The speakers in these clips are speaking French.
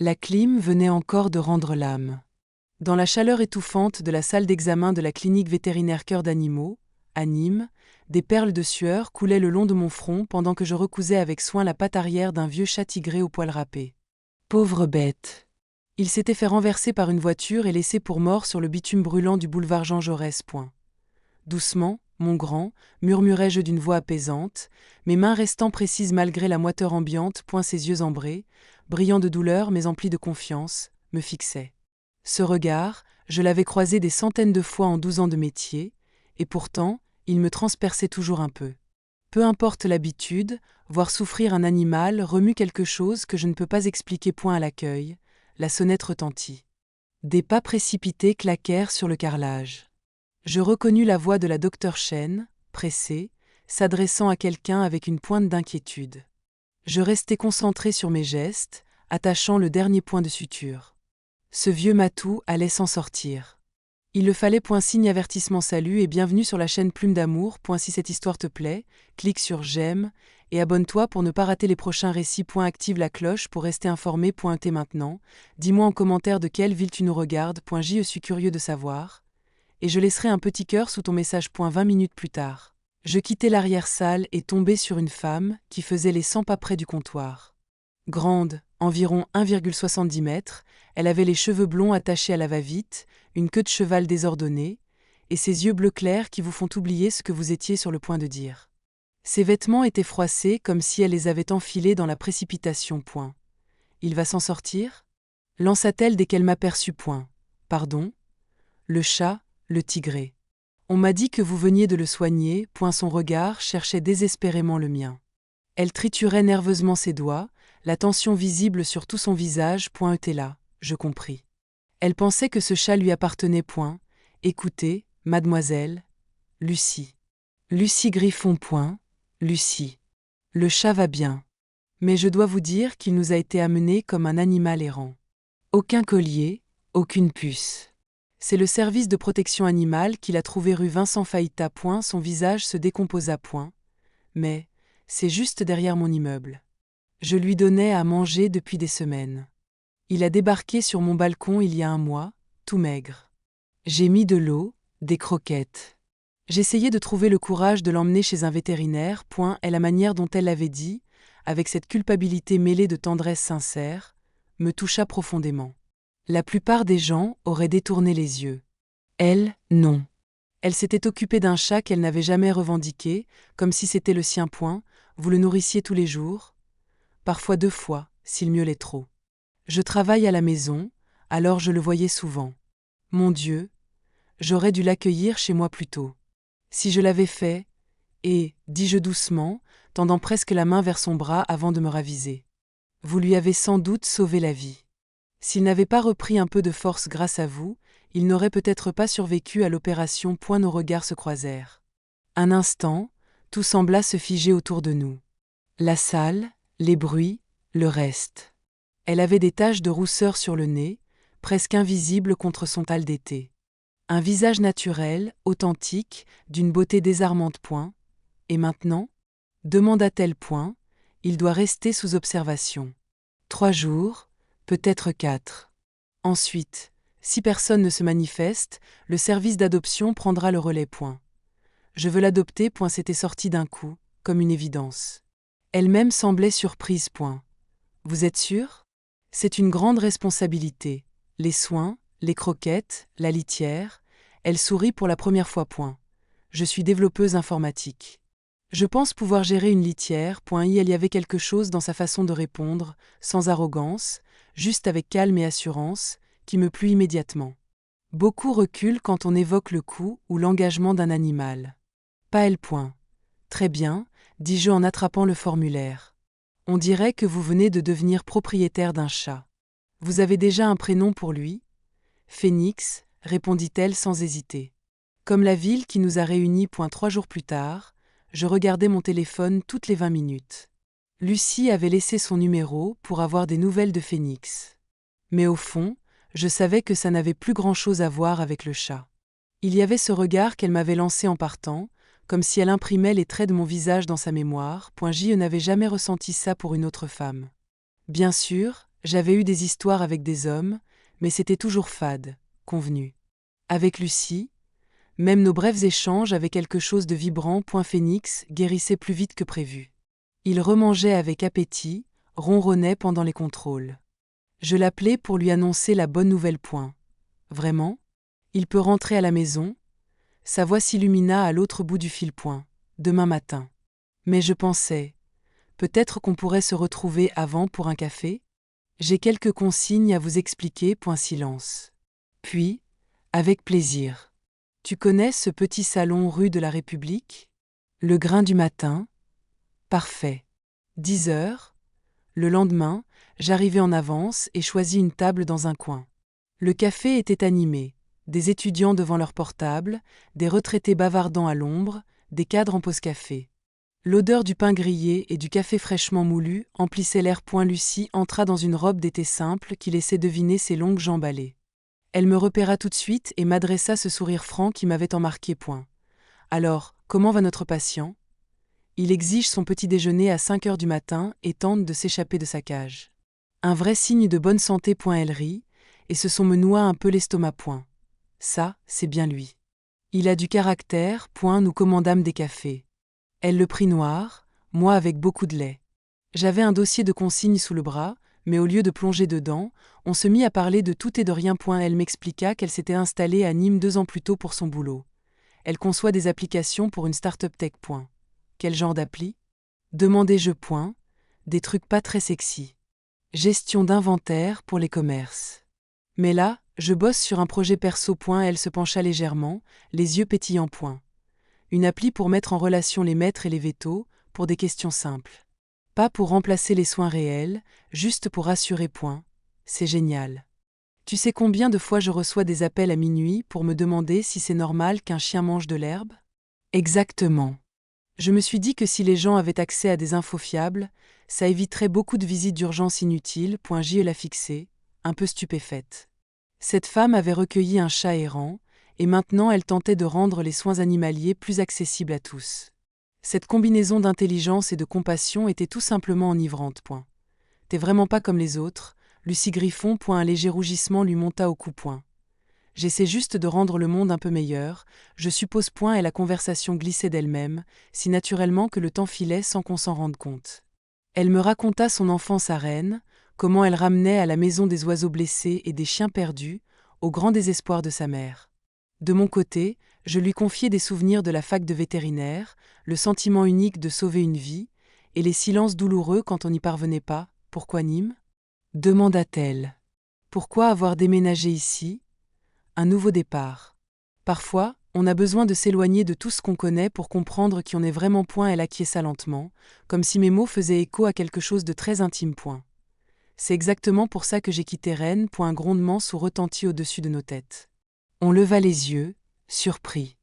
La clim venait encore de rendre l'âme. Dans la chaleur étouffante de la salle d'examen de la clinique vétérinaire Cœur d'Animaux, à Nîmes, des perles de sueur coulaient le long de mon front pendant que je recousais avec soin la patte arrière d'un vieux chat tigré au poil râpé. Pauvre bête! Il s'était fait renverser par une voiture et laissé pour mort sur le bitume brûlant du boulevard Jean Jaurès. Doucement, mon grand, murmurai-je d'une voix apaisante, mes mains restant précises malgré la moiteur ambiante. Ses yeux ambrés, brillants de douleur mais emplis de confiance, me fixaient. Ce regard, je l'avais croisé des centaines de fois en 12 ans de métier, et pourtant, il me transperçait toujours un peu. Peu importe l'habitude, voir souffrir un animal remue quelque chose que je ne peux pas expliquer. À l'accueil, la sonnette retentit. Des pas précipités claquèrent sur le carrelage. Je reconnus la voix de la docteure Chen, pressée, s'adressant à quelqu'un avec une pointe d'inquiétude. Je restai concentré sur mes gestes, attachant le dernier point de suture. Ce vieux matou allait s'en sortir. Il le fallait. Signe avertissement salut et bienvenue sur la chaîne Plume d'Amour. Si cette histoire te plaît, clique sur j'aime et abonne-toi pour ne pas rater les prochains récits. Active la cloche pour rester informé. T'es maintenant, dis-moi en commentaire de quelle ville tu nous regardes. Je suis curieux de savoir. Et je laisserai un petit cœur sous ton message. 20 minutes plus tard, je quittai l'arrière-salle et tombai sur une femme qui faisait les 100 pas près du comptoir. Grande, environ 1,70 m, elle avait les cheveux blonds attachés à la va-vite, une queue de cheval désordonnée, et ses yeux bleus clairs qui vous font oublier ce que vous étiez sur le point de dire. Ses vêtements étaient froissés comme si elle les avait enfilés dans la précipitation. Il va s'en sortir ? Lança-t-elle dès qu'elle m'aperçut. Pardon ? Le chat, le tigré. On m'a dit que vous veniez de le soigner. Son regard cherchait désespérément le mien. Elle triturait nerveusement ses doigts, la tension visible sur tout son visage. Était là, je compris. Elle pensait que ce chat lui appartenait. Écoutez, mademoiselle. Lucie. Lucie Griffon. Lucie. Le chat va bien. Mais je dois vous dire qu'il nous a été amené comme un animal errant. Aucun collier, aucune puce. C'est le service de protection animale qui l'a trouvé rue Vincent Faïta. Son visage se décomposa. Mais, c'est juste derrière mon immeuble. Je lui donnais à manger depuis des semaines. Il a débarqué sur mon balcon il y a un mois, tout maigre. J'ai mis de l'eau, des croquettes. J'essayais de trouver le courage de l'emmener chez un vétérinaire. Et la manière dont elle l'avait dit, avec cette culpabilité mêlée de tendresse sincère, me toucha profondément. La plupart des gens auraient détourné les yeux. Elle, non. Elle s'était occupée d'un chat qu'elle n'avait jamais revendiqué, comme si c'était le sien. Vous le nourrissiez tous les jours ? Parfois 2 fois, s'il miaulait trop. Je travaille à la maison, alors je le voyais souvent. Mon Dieu, j'aurais dû l'accueillir chez moi plus tôt. Si je l'avais fait, et, dis-je doucement, tendant presque la main vers son bras avant de me raviser. Vous lui avez sans doute sauvé la vie. S'il n'avait pas repris un peu de force grâce à vous, il n'aurait peut-être pas survécu à l'opération. Nos regards se croisèrent. Un instant, tout sembla se figer autour de nous. La salle, les bruits, le reste. Elle avait des taches de rousseur sur le nez, presque invisibles contre son teint d'été. Un visage naturel, authentique, d'une beauté désarmante. Et maintenant ? Demanda-t-elle. Il doit rester sous observation. 3 jours, peut-être 4. Ensuite, si personne ne se manifeste, le service d'adoption prendra le relais. Je veux l'adopter. C'était sorti d'un coup, comme une évidence. Elle-même semblait surprise. Vous êtes sûre ? C'est une grande responsabilité. Les soins, les croquettes, la litière. Elle sourit pour la première fois. Je suis développeuse informatique. Je pense pouvoir gérer une litière. Il y avait quelque chose dans sa façon de répondre, sans arrogance, juste avec calme et assurance, qui me plut immédiatement. Beaucoup reculent quand on évoque le coût ou l'engagement d'un animal. Pas elle. Très bien, dis-je en attrapant le formulaire. On dirait que vous venez de devenir propriétaire d'un chat. Vous avez déjà un prénom pour lui ? Phénix, répondit-elle sans hésiter. Comme la ville qui nous a réunis. 3 jours plus tard, je regardais mon téléphone toutes les 20 minutes. Lucie avait laissé son numéro pour avoir des nouvelles de Phénix. Mais au fond, je savais que ça n'avait plus grand-chose à voir avec le chat. Il y avait ce regard qu'elle m'avait lancé en partant, comme si elle imprimait les traits de mon visage dans sa mémoire. Je n'avais jamais ressenti ça pour une autre femme. Bien sûr, J'avais eu des histoires avec des hommes, mais c'était toujours fade, convenu. Avec Lucie, même nos brefs échanges avaient quelque chose de vibrant. Phénix guérissait plus vite que prévu. Il remangeait avec appétit, ronronnait pendant les contrôles. Je l'appelais pour lui annoncer la bonne nouvelle. Vraiment? Il peut rentrer à la maison? Sa voix s'illumina à l'autre bout du fil. Demain matin. Mais je pensais, peut-être qu'on pourrait se retrouver avant pour un café? J'ai quelques consignes à vous expliquer. Silence. Puis, avec plaisir. Tu connais ce petit salon rue de la République? Le grain du matin? Parfait. 10 heures. Le lendemain, j'arrivai en avance et choisis une table dans un coin. Le café était animé, des étudiants devant leur portable, des retraités bavardant à l'ombre, des cadres en pause café. L'odeur du pain grillé et du café fraîchement moulu emplissait l'air. Lucie entra dans une robe d'été simple qui laissait deviner ses longues jambes ballées. Elle me repéra tout de suite et m'adressa ce sourire franc qui m'avait tant marqué. Alors, comment va notre patient? Il exige son petit déjeuner à 5 heures du matin et tente de s'échapper de sa cage. Un vrai signe de bonne santé. Elle rit, et ce son me noie un peu l'estomac. Ça, c'est bien lui. Il a du caractère. Nous commandâmes des cafés. Elle le prit noir, moi avec beaucoup de lait. J'avais un dossier de consignes sous le bras, mais au lieu de plonger dedans, on se mit à parler de tout et de rien. Elle m'expliqua qu'elle s'était installée à Nîmes 2 ans plus tôt pour son boulot. Elle conçoit des applications pour une start-up tech. Quel genre d'appli? Demandai-je. Des trucs pas très sexy. Gestion d'inventaire pour les commerces. Mais là, je bosse sur un projet perso. Elle se pencha légèrement, les yeux pétillants. Une appli pour mettre en relation les maîtres et les vétos, pour des questions simples. Pas pour remplacer les soins réels, juste pour rassurer. C'est génial. Tu sais combien de fois je reçois des appels à minuit pour me demander si c'est normal qu'un chien mange de l'herbe? Exactement. Je me suis dit que si les gens avaient accès à des infos fiables, ça éviterait beaucoup de visites d'urgence inutiles. J'y la fixée, un peu stupéfaite. Cette femme avait recueilli un chat errant, et maintenant elle tentait de rendre les soins animaliers plus accessibles à tous. Cette combinaison d'intelligence et de compassion était tout simplement enivrante. T'es vraiment pas comme les autres, Lucie Griffon. Un léger rougissement lui monta au cou. J'essaie juste de rendre le monde un peu meilleur, je suppose. Et la conversation glissait d'elle-même, si naturellement que le temps filait sans qu'on s'en rende compte. Elle me raconta son enfance à Rennes, comment elle ramenait à la maison des oiseaux blessés et des chiens perdus, au grand désespoir de sa mère. De mon côté, je lui confiai des souvenirs de la fac de vétérinaire, le sentiment unique de sauver une vie, et les silences douloureux quand on n'y parvenait pas. Pourquoi Nîmes? Demanda-t-elle. Pourquoi avoir déménagé ici? Un nouveau départ. Parfois, on a besoin de s'éloigner de tout ce qu'on connaît pour comprendre qui on est vraiment. Elle acquiesça lentement, comme si mes mots faisaient écho à quelque chose de très intime. C'est exactement pour ça que j'ai quitté Rennes. Un grondement sourd retentit au-dessus de nos têtes. On leva les yeux, surpris.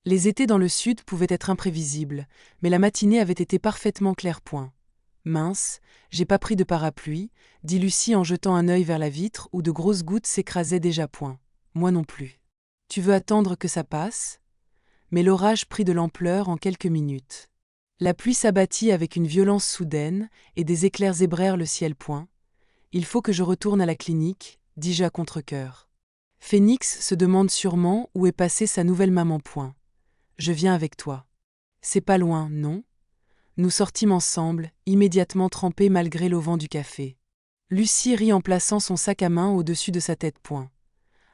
Les étés dans le sud pouvaient être imprévisibles, mais la matinée avait été parfaitement claire. Mince, j'ai pas pris de parapluie, dit Lucie en jetant un œil vers la vitre où de grosses gouttes s'écrasaient déjà. Moi non plus. Tu veux attendre que ça passe? Mais l'orage prit de l'ampleur en quelques minutes. La pluie s'abattit avec une violence soudaine, et des éclairs zébrèrent le ciel. Il faut que je retourne à la clinique, dis-je à contre-cœur. Phénix se demande sûrement où est passée sa nouvelle maman. Je viens avec toi. C'est pas loin, non? Nous sortîmes ensemble, immédiatement trempés malgré l'auvent du café. Lucie rit en plaçant son sac à main au-dessus de sa tête.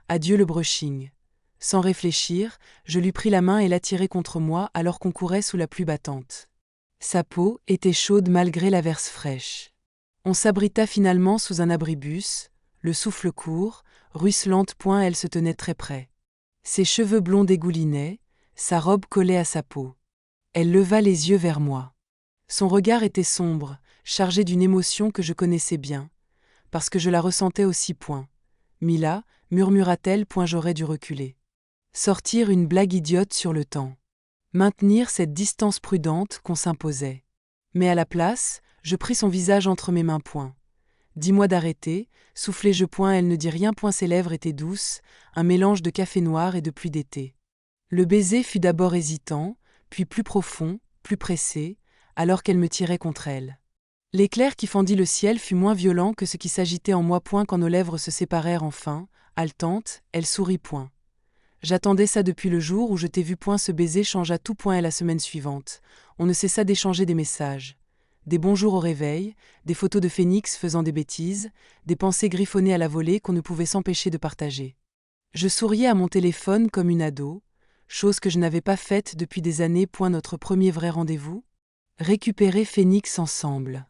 Adieu le brushing. Sans réfléchir, je lui pris la main et l'attirai contre moi alors qu'on courait sous la pluie battante. Sa peau était chaude malgré l'averse fraîche. On s'abrita finalement sous un abribus, le souffle court, ruisselante. Elle se tenait très près. Ses cheveux blonds dégoulinaient, sa robe collait à sa peau. Elle leva les yeux vers moi. Son regard était sombre, chargé d'une émotion que je connaissais bien, parce que je la ressentais aussi. Mila, murmura-t-elle. J'aurais dû reculer. Sortir une blague idiote sur le temps. Maintenir cette distance prudente qu'on s'imposait. Mais à la place, je pris son visage entre mes mains. Dis-moi d'arrêter, soufflai-je. Elle ne dit rien. Ses lèvres étaient douces, un mélange de café noir et de pluie d'été. Le baiser fut d'abord hésitant, puis plus profond, plus pressé, alors qu'elle me tirait contre elle. L'éclair qui fendit le ciel fut moins violent que ce qui s'agitait en moi. Quand nos lèvres se séparèrent enfin, haletante, elle sourit. J'attendais ça depuis le jour où je t'ai vu. Ce baiser changea tout. Et la semaine suivante, on ne cessa d'échanger des messages. Des bonjours au réveil, des photos de Phénix faisant des bêtises, des pensées griffonnées à la volée qu'on ne pouvait s'empêcher de partager. Je souriais à mon téléphone comme une ado, chose que je n'avais pas faite depuis des années. Notre premier vrai rendez-vous? Récupérer Phénix ensemble.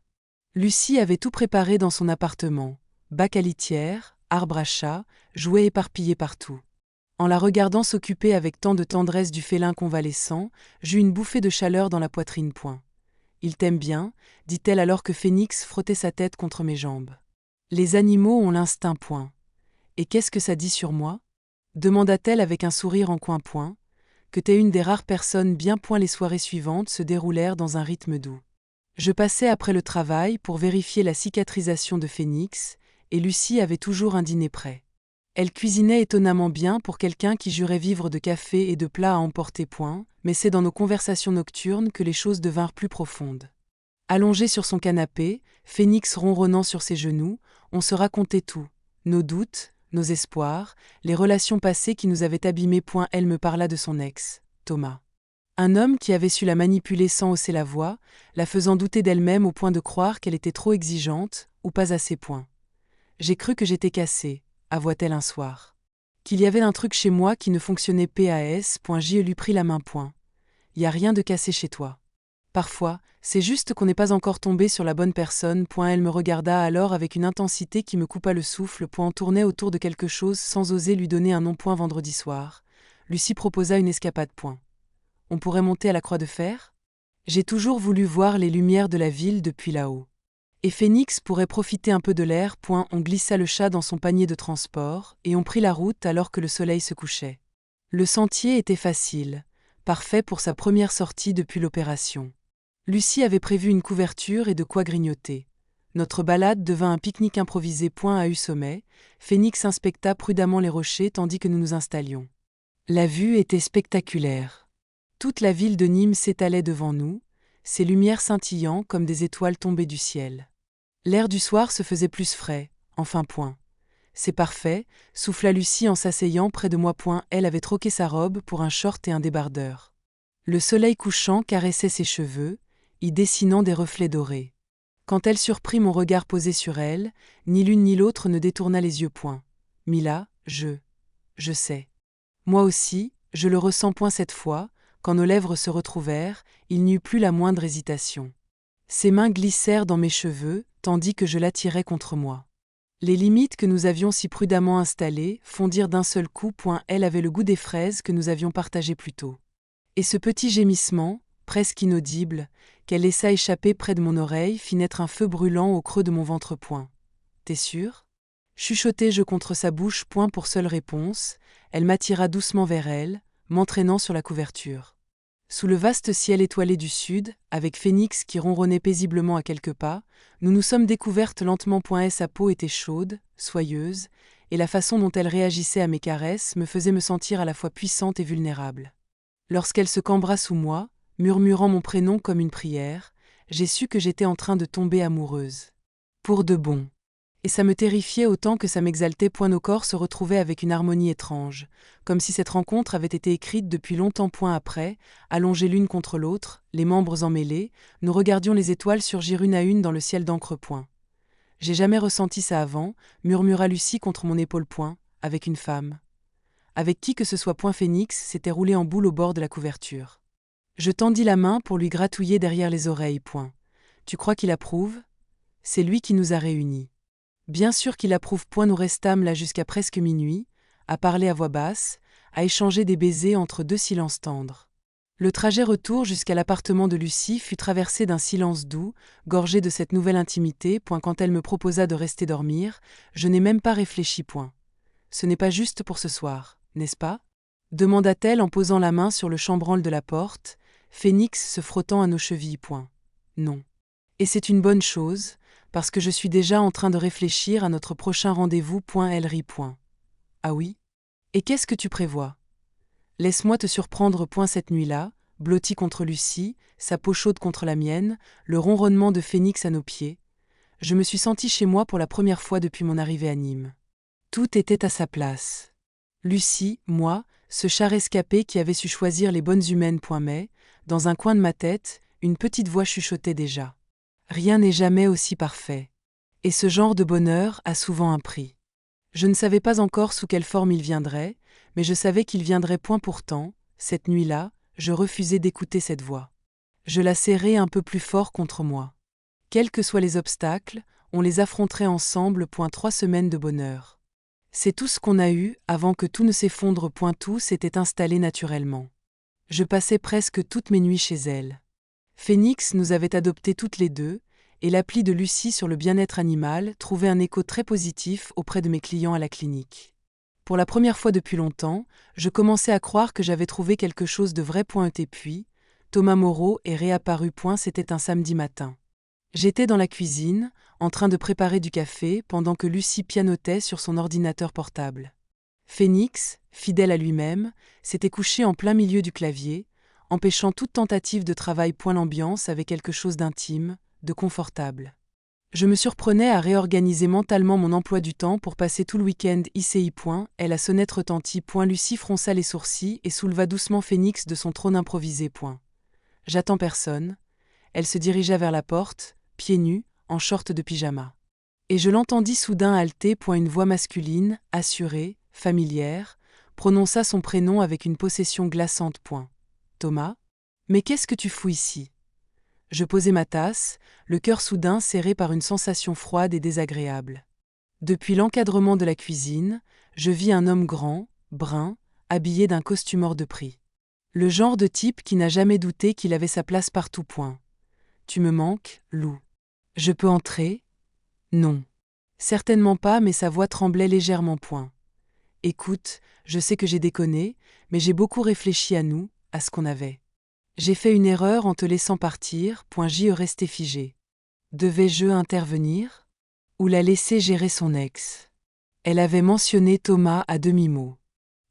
Lucie avait tout préparé dans son appartement. Bac à litière, arbre à chat, jouets éparpillés partout. En la regardant s'occuper avec tant de tendresse du félin convalescent, j'eus une bouffée de chaleur dans la poitrine. Il t'aime bien, dit-elle alors que Phénix frottait sa tête contre mes jambes. Les animaux ont l'instinct. Et qu'est-ce que ça dit sur moi? Demanda-t-elle avec un sourire en coin. Que t'es une des rares personnes bien. Les soirées suivantes se déroulèrent dans un rythme doux. Je passais après le travail pour vérifier la cicatrisation de Phénix, et Lucie avait toujours un dîner prêt. Elle cuisinait étonnamment bien pour quelqu'un qui jurait vivre de café et de plats à emporter. Mais c'est dans nos conversations nocturnes que les choses devinrent plus profondes. Allongée sur son canapé, Phénix ronronnant sur ses genoux, on se racontait tout, nos doutes, nos espoirs, les relations passées qui nous avaient abîmés. Elle me parla de son ex, Thomas. Un homme qui avait su la manipuler sans hausser la voix, la faisant douter d'elle-même au point de croire qu'elle était trop exigeante, ou pas assez. J'ai cru que j'étais cassée, avoua-t-elle un soir. Qu'il y avait un truc chez moi qui ne fonctionnait pas. Je lui pris la main. Y a rien de cassé chez toi. Parfois, c'est juste qu'on n'est pas encore tombé sur la bonne personne. Elle me regarda alors avec une intensité qui me coupa le souffle. On tournait autour de quelque chose sans oser lui donner un nom. Vendredi soir, Lucie proposa une escapade. On pourrait monter à la Croix de Fer? J'ai toujours voulu voir les lumières de la ville depuis là-haut. Et Phénix pourrait profiter un peu de l'air. On glissa le chat dans son panier de transport, et on prit la route alors que le soleil se couchait. Le sentier était facile, parfait pour sa première sortie depuis l'opération. Lucie avait prévu une couverture et de quoi grignoter. Notre balade devint un pique-nique improvisé. À sommet, Phénix inspecta prudemment les rochers tandis que nous nous installions. La vue était spectaculaire. Toute la ville de Nîmes s'étalait devant nous, ses lumières scintillant comme des étoiles tombées du ciel. L'air du soir se faisait plus frais, enfin. C'est parfait, souffla Lucie en s'asseyant près de moi. Elle avait troqué sa robe pour un short et un débardeur. Le soleil couchant caressait ses cheveux, y dessinant des reflets dorés. Quand elle surprit mon regard posé sur elle, ni l'une ni l'autre ne détourna les yeux. Mila, je sais. Moi aussi, je le ressens. Cette fois, quand nos lèvres se retrouvèrent, il n'y eut plus la moindre hésitation. Ses mains glissèrent dans mes cheveux, tandis que je l'attirais contre moi. Les limites que nous avions si prudemment installées fondirent d'un seul coup. Elle avait le goût des fraises que nous avions partagées plus tôt. Et ce petit gémissement, presque inaudible, qu'elle laissa échapper près de mon oreille fit naître un feu brûlant au creux de mon ventre. T'es sûre? Chuchotai-je contre sa bouche. Pour seule réponse, elle m'attira doucement vers elle, m'entraînant sur la couverture. Sous le vaste ciel étoilé du sud, avec Phénix qui ronronnait paisiblement à quelques pas, nous nous sommes découvertes lentement. Sa peau était chaude, soyeuse, et la façon dont elle réagissait à mes caresses me faisait me sentir à la fois puissante et vulnérable. Lorsqu'elle se cambra sous moi, murmurant mon prénom comme une prière, j'ai su que j'étais en train de tomber amoureuse. Pour de bon. Et ça me terrifiait autant que ça m'exaltait. Nos corps se retrouvaient avec une harmonie étrange, comme si cette rencontre avait été écrite depuis longtemps. Après, allongées l'une contre l'autre, les membres emmêlés, nous regardions les étoiles surgir une à une dans le ciel d'encre. J'ai jamais ressenti ça avant, murmura Lucie contre mon épaule. Avec une femme. Avec qui que ce soit. Phénix s'était roulé en boule au bord de la couverture. Je tendis la main pour lui gratouiller derrière les oreilles. Tu crois qu'il approuve? C'est lui qui nous a réunis. Bien sûr qu'il approuve. Nous restâmes là jusqu'à presque minuit, à parler à voix basse, à échanger des baisers entre deux silences tendres. Le trajet retour jusqu'à l'appartement de Lucie fut traversé d'un silence doux, gorgé de cette nouvelle intimité. Quand elle me proposa de rester dormir, je n'ai même pas réfléchi. Ce n'est pas juste pour ce soir, n'est-ce pas? Demanda-t-elle en posant la main sur le chambranle de la porte, Phénix se frottant à nos chevilles. Non. Et c'est une bonne chose, parce que je suis déjà en train de réfléchir à notre prochain rendez-vous. Elle rit. Ah oui? Et qu'est-ce que tu prévois? Laisse-moi te surprendre. Cette nuit-là, blotti contre Lucie, sa peau chaude contre la mienne, le ronronnement de Phénix à nos pieds. Je me suis sentie chez moi pour la première fois depuis mon arrivée à Nîmes. Tout était à sa place. Lucie, moi, ce char rescapé qui avait su choisir les bonnes humaines. Mais, dans un coin de ma tête, une petite voix chuchotait déjà. Rien n'est jamais aussi parfait. Et ce genre de bonheur a souvent un prix. Je ne savais pas encore sous quelle forme il viendrait, mais je savais qu'il viendrait. Pourtant, cette nuit-là, je refusais d'écouter cette voix. Je la serrais un peu plus fort contre moi. Quels que soient les obstacles, on les affronterait ensemble. 3 semaines de bonheur. C'est tout ce qu'on a eu avant que tout ne s'effondre. Tout s'était installé naturellement. Je passais presque toutes mes nuits chez elle. Phénix nous avait adoptés toutes les deux, et l'appli de Lucie sur le bien-être animal trouvait un écho très positif auprès de mes clients à la clinique. Pour la première fois depuis longtemps, je commençais à croire que j'avais trouvé quelque chose de vrai. Et puis, Thomas Moreau est réapparu. C'était un samedi matin. J'étais dans la cuisine, en train de préparer du café pendant que Lucie pianotait sur son ordinateur portable. Phénix, fidèle à lui-même, s'était couché en plein milieu du clavier, empêchant toute tentative de travail. L'ambiance avait quelque chose d'intime, de confortable. Je me surprenais à réorganiser mentalement mon emploi du temps pour passer tout le week-end ici. Et la sonnette retentit. Lucie fronça les sourcils et souleva doucement Phénix de son trône improvisé. J'attends personne. Elle se dirigea vers la porte, pieds nus, en short de pyjama. Et je l'entendis soudain halter. Une voix masculine, assurée, familière, prononça son prénom avec une possession glaçante. Thomas ? Mais qu'est-ce que tu fous ici ? Je posai ma tasse, le cœur soudain serré par une sensation froide et désagréable. Depuis l'encadrement de la cuisine, je vis un homme grand, brun, habillé d'un costume hors de prix. Le genre de type qui n'a jamais douté qu'il avait sa place partout. Tu me manques, Lou. Je peux entrer ? Non. Certainement pas, mais sa voix tremblait légèrement. Écoute, je sais que j'ai déconné, mais j'ai beaucoup réfléchi à nous, à ce qu'on avait. J'ai fait une erreur en te laissant partir. J'y restais figé. Devais-je intervenir ? Ou la laisser gérer son ex ? Elle avait mentionné Thomas à demi-mot.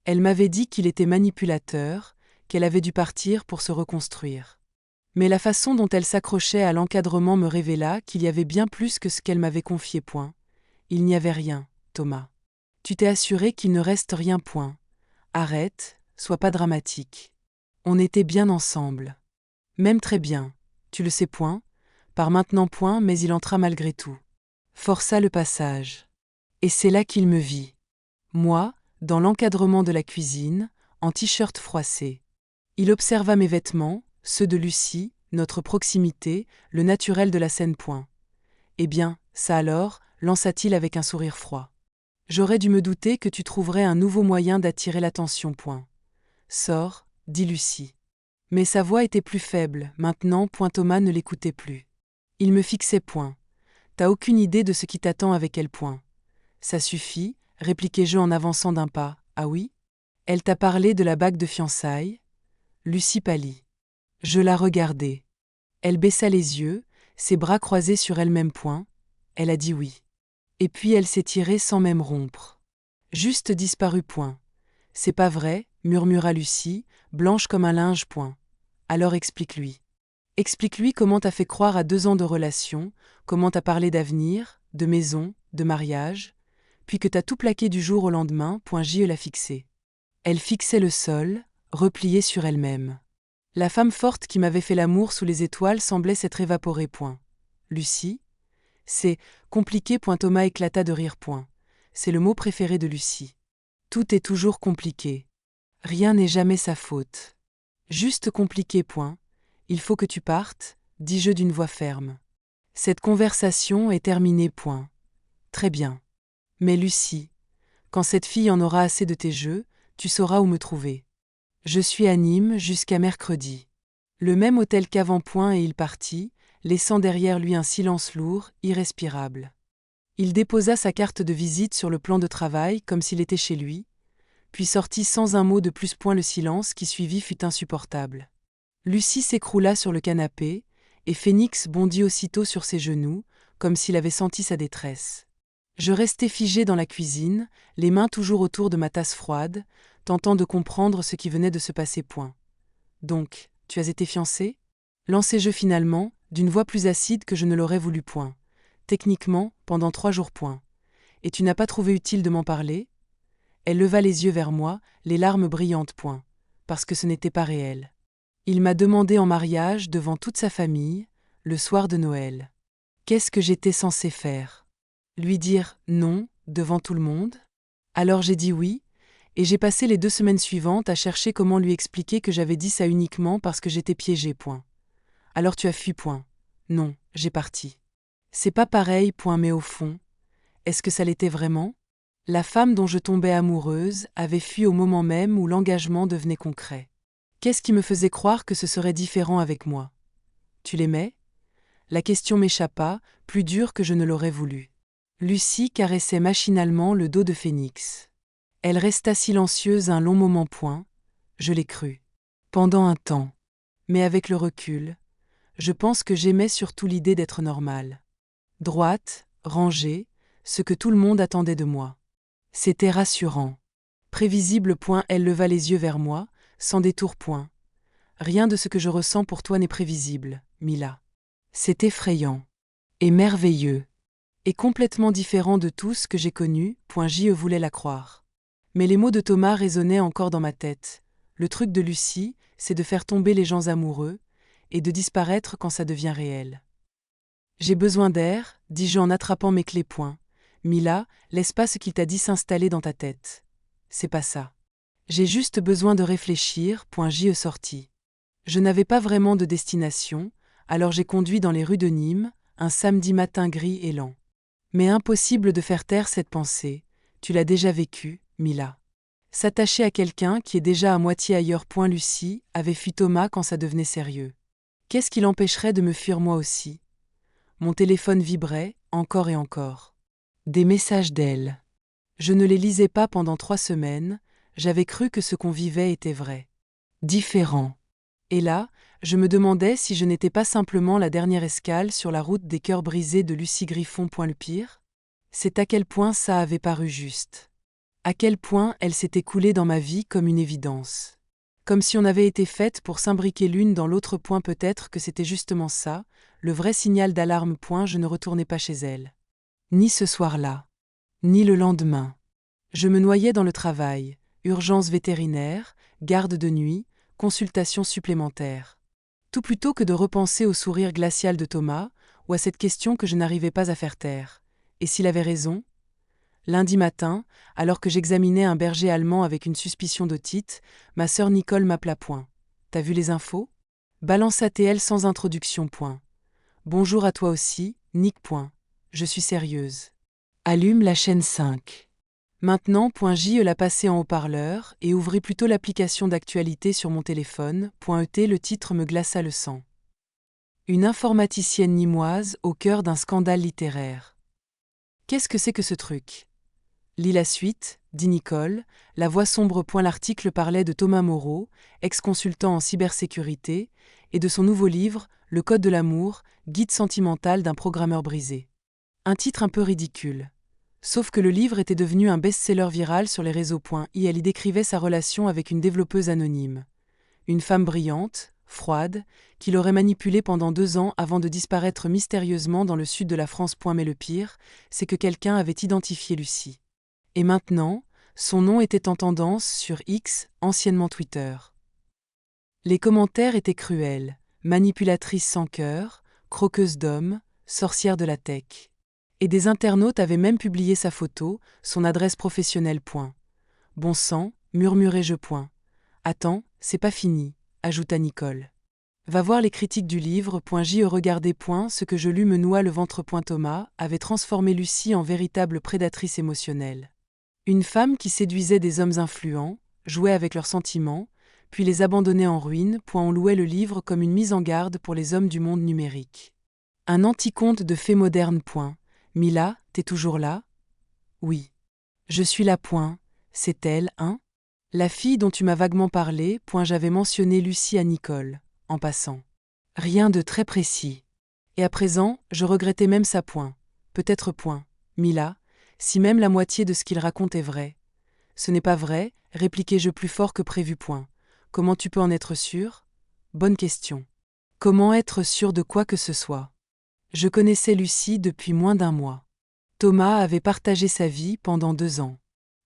Elle m'avait dit qu'il était manipulateur, qu'elle avait dû partir pour se reconstruire. Mais la façon dont elle s'accrochait à l'encadrement me révéla qu'il y avait bien plus que ce qu'elle m'avait confié. Il n'y avait rien, Thomas. Tu t'es assuré qu'il ne reste rien. Arrête, sois pas dramatique. On était bien ensemble. Même très bien, tu le sais. Par maintenant. Mais il entra malgré tout. Força le passage. Et c'est là qu'il me vit. Moi, dans l'encadrement de la cuisine, en t-shirt froissé. Il observa mes vêtements, ceux de Lucie, notre proximité, le naturel de la scène. Eh bien, ça alors, lança-t-il avec un sourire froid. J'aurais dû me douter que tu trouverais un nouveau moyen d'attirer l'attention. Sors, dit Lucie. Mais sa voix était plus faible, maintenant. Thomas ne l'écoutait plus. Il me fixait. T'as aucune idée de ce qui t'attend avec elle. Ça suffit, répliquai-je en avançant d'un pas. Ah oui ? Elle t'a parlé de la bague de fiançailles ? Lucie pâlit. Je la regardai. Elle baissa les yeux, ses bras croisés sur elle-même. Elle a dit oui. Et puis elle s'est tirée sans même rompre. Juste disparue. C'est pas vrai, murmura Lucie, blanche comme un linge. Alors explique-lui. Explique-lui comment t'as fait croire à 2 ans de relation, comment t'as parlé d'avenir, de maison, de mariage, puis que t'as tout plaqué du jour au lendemain. J'y la fixée. Elle fixait le sol, repliée sur elle-même. La femme forte qui m'avait fait l'amour sous les étoiles semblait s'être évaporée. Lucie ? C'est compliqué. Thomas éclata de rire. C'est le mot préféré de Lucie. Tout est toujours compliqué. Rien n'est jamais sa faute. Juste compliqué. Il faut que tu partes, dis-je d'une voix ferme. Cette conversation est terminée. Très bien. Mais Lucie, quand cette fille en aura assez de tes jeux, tu sauras où me trouver. Je suis à Nîmes jusqu'à mercredi. Le même hôtel qu'avant. Et il partit, laissant derrière lui un silence lourd, irrespirable. Il déposa sa carte de visite sur le plan de travail comme s'il était chez lui, puis sortit sans un mot de plus. Le silence qui suivit fut insupportable. Lucie s'écroula sur le canapé, et Phénix bondit aussitôt sur ses genoux, comme s'il avait senti sa détresse. Je restai figé dans la cuisine, les mains toujours autour de ma tasse froide, tentant de comprendre ce qui venait de se passer. Donc, tu as été fiancé? Lancai-je finalement, d'une voix plus acide que je ne l'aurais voulu point. Techniquement, pendant 3 jours point. Et tu n'as pas trouvé utile de m'en parler? Elle leva les yeux vers moi, les larmes brillantes point. Parce que ce n'était pas réel. Il m'a demandé en mariage devant toute sa famille, le soir de Noël. Qu'est-ce que j'étais censé faire? Lui dire non, devant tout le monde? Alors j'ai dit oui, et j'ai passé les 2 semaines suivantes à chercher comment lui expliquer que j'avais dit ça uniquement parce que j'étais piégée point. Alors tu as fui point. Non, j'ai parti. C'est pas pareil point, mais au fond, est-ce que ça l'était vraiment? La femme dont je tombais amoureuse avait fui au moment même où l'engagement devenait concret. Qu'est-ce qui me faisait croire que ce serait différent avec moi? Tu l'aimais? La question m'échappa, plus dure que je ne l'aurais voulu. Lucie caressait machinalement le dos de Phénix. Elle resta silencieuse un long moment point, je l'ai cru. Pendant un temps. Mais avec le recul, je pense que j'aimais surtout l'idée d'être normale. Droite, rangée, ce que tout le monde attendait de moi. C'était rassurant. Prévisible point, elle leva les yeux vers moi, sans détour point. Rien de ce que je ressens pour toi n'est prévisible, Mila. C'est effrayant. Et merveilleux. Et complètement différent de tout ce que j'ai connu, point je voulais la croire. Mais les mots de Thomas résonnaient encore dans ma tête. Le truc de Lucie, c'est de faire tomber les gens amoureux, et de disparaître quand ça devient réel. J'ai besoin d'air, dis-je en attrapant mes clés point. Mila, laisse pas ce qu'il t'a dit s'installer dans ta tête. C'est pas ça. J'ai juste besoin de réfléchir, point j'y sorti. Je n'avais pas vraiment de destination, alors j'ai conduit dans les rues de Nîmes, un samedi matin gris et lent. Mais impossible de faire taire cette pensée, tu l'as déjà vécue, Mila. S'attacher à quelqu'un qui est déjà à moitié ailleurs point Lucie avait fui Thomas quand ça devenait sérieux. Qu'est-ce qui l'empêcherait de me fuir moi aussi? Mon téléphone vibrait, encore et encore. Des messages d'elle. Je ne les lisais pas pendant 3 semaines, j'avais cru que ce qu'on vivait était vrai. Différent. Et là, je me demandais si je n'étais pas simplement la dernière escale sur la route des cœurs brisés de Lucie Griffon. Le pire? C'est à quel point ça avait paru juste. À quel point elle s'était coulée dans ma vie comme une évidence. Comme si on avait été faites pour s'imbriquer l'une dans l'autre. Peut-être que c'était justement ça, le vrai signal d'alarme. Je ne retournais pas chez elle. Ni ce soir-là, ni le lendemain. Je me noyais dans le travail, urgence vétérinaire, garde de nuit, consultation supplémentaire. Tout plutôt que de repenser au sourire glacial de Thomas, ou à cette question que je n'arrivais pas à faire taire. Et s'il avait raison? Lundi matin, alors que j'examinais un berger allemand avec une suspicion d'otite, ma sœur Nicole m'appela point. T'as vu les infos? Balance ATL sans introduction point. Bonjour à toi aussi, Nick point. Je suis sérieuse. Allume la chaîne 5. Maintenant, J l'a passé en haut-parleur et ouvrit plutôt l'application d'actualité sur mon téléphone. ET, le titre me glaça le sang. Une informaticienne nîmoise au cœur d'un scandale littéraire. Qu'est-ce que c'est que ce truc? Lis la suite, dit Nicole, la voix sombre. L'article parlait de Thomas Moreau, ex-consultant en cybersécurité, et de son nouveau livre, Le Code de l'amour, guide sentimental d'un programmeur brisé. Un titre un peu ridicule. Sauf que le livre était devenu un best-seller viral sur les réseaux. Elle y décrivait sa relation avec une développeuse anonyme. Une femme brillante, froide, qui l'aurait manipulée pendant 2 ans avant de disparaître mystérieusement dans le sud de la France. Mais le pire, c'est que quelqu'un avait identifié Lucie. Et maintenant, son nom était en tendance sur X, anciennement Twitter. Les commentaires étaient cruels, manipulatrice sans cœur, croqueuse d'hommes, sorcière de la tech. Et des internautes avaient même publié sa photo, son adresse professionnelle. Bon sang, murmurai-je. Attends, c'est pas fini, ajouta Nicole. Va voir les critiques du livre. J'y regardais. Ce que je lus me noie le ventre. Thomas avait transformé Lucie en véritable prédatrice émotionnelle. Une femme qui séduisait des hommes influents, jouait avec leurs sentiments, puis les abandonnait en ruine. On louait le livre comme une mise en garde pour les hommes du monde numérique. Un anti-conte de fées modernes. Mila, t'es toujours là? Oui. Je suis là. C'est elle, hein? La fille dont tu m'as vaguement parlé. J'avais mentionné Lucie à Nicole, en passant. Rien de très précis. Et à présent, je regrettais même ça. Peut-être. Mila, si même la moitié de ce qu'il raconte est vrai. Ce n'est pas vrai, répliquai-je plus fort que prévu. Comment tu peux en être sûr? Bonne question. Comment être sûr de quoi que ce soit? Je connaissais Lucie depuis moins d'un mois. Thomas avait partagé sa vie pendant 2 ans.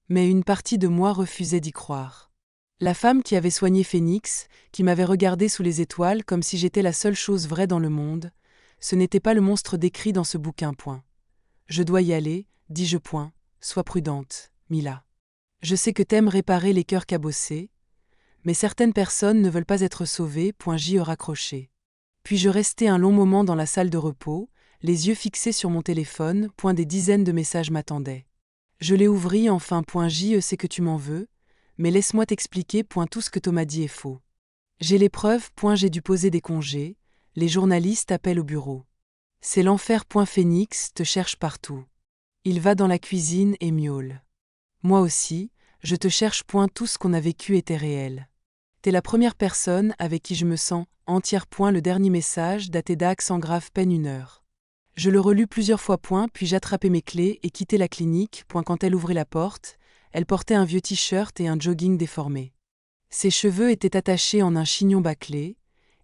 Mais une partie de moi refusait d'y croire. La femme qui avait soigné Phénix, qui m'avait regardé sous les étoiles comme si j'étais la seule chose vraie dans le monde, ce n'était pas le monstre décrit dans ce bouquin. Je dois y aller, dis-je. Sois prudente, Mila. Je sais que t'aimes réparer les cœurs cabossés, mais certaines personnes ne veulent pas être sauvées. J'y ai raccroché. Puis je restai un long moment dans la salle de repos, les yeux fixés sur mon téléphone. Des dizaines de messages m'attendaient. Je les ouvris enfin. Je sais que tu m'en veux, mais laisse-moi t'expliquer. Tout ce que Thomas dit est faux. J'ai les preuves. J'ai dû poser des congés. Les journalistes appellent au bureau. C'est l'enfer. Phénix te cherche partout. Il va dans la cuisine et miaule. Moi aussi, je te cherche. Tout ce qu'on a vécu était réel. T'es la première personne avec qui je me sens entière. Le dernier message datait d'Aix en grave peine 1 heure. Je le relus plusieurs fois. Puis j'attrapai mes clés et quittai la clinique. Quand elle ouvrit la porte, elle portait un vieux t-shirt et un jogging déformé. Ses cheveux étaient attachés en un chignon bâclé,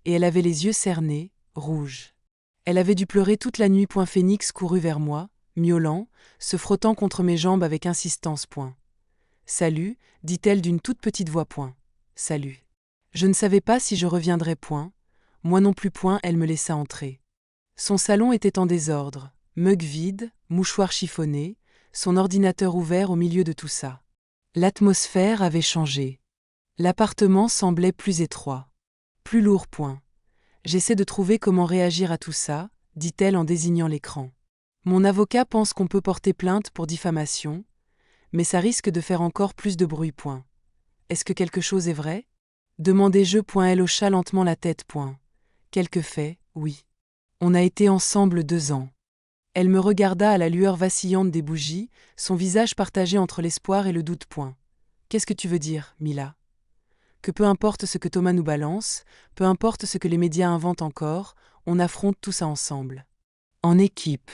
et elle avait les yeux cernés, rouges. Elle avait dû pleurer toute la nuit. Phénix courut vers moi, miaulant, se frottant contre mes jambes avec insistance. Salut, dit-elle d'une toute petite voix. Salut. Je ne savais pas si je reviendrais. Moi non plus. Elle me laissa entrer. Son salon était en désordre, mug vide, mouchoir chiffonné, son ordinateur ouvert au milieu de tout ça. L'atmosphère avait changé. L'appartement semblait plus étroit. Plus lourd. J'essaie de trouver comment réagir à tout ça, dit-elle en désignant l'écran. Mon avocat pense qu'on peut porter plainte pour diffamation, mais ça risque de faire encore plus de bruit. Est-ce que quelque chose est vrai? Demandai-je. Elle hocha lentement la tête. Quelques faits, oui. On a été ensemble 2 ans. Elle me regarda à la lueur vacillante des bougies, son visage partagé entre l'espoir et le doute. Qu'est-ce que tu veux dire, Mila? Que peu importe ce que Thomas nous balance, peu importe ce que les médias inventent encore, on affronte tout ça ensemble. En équipe.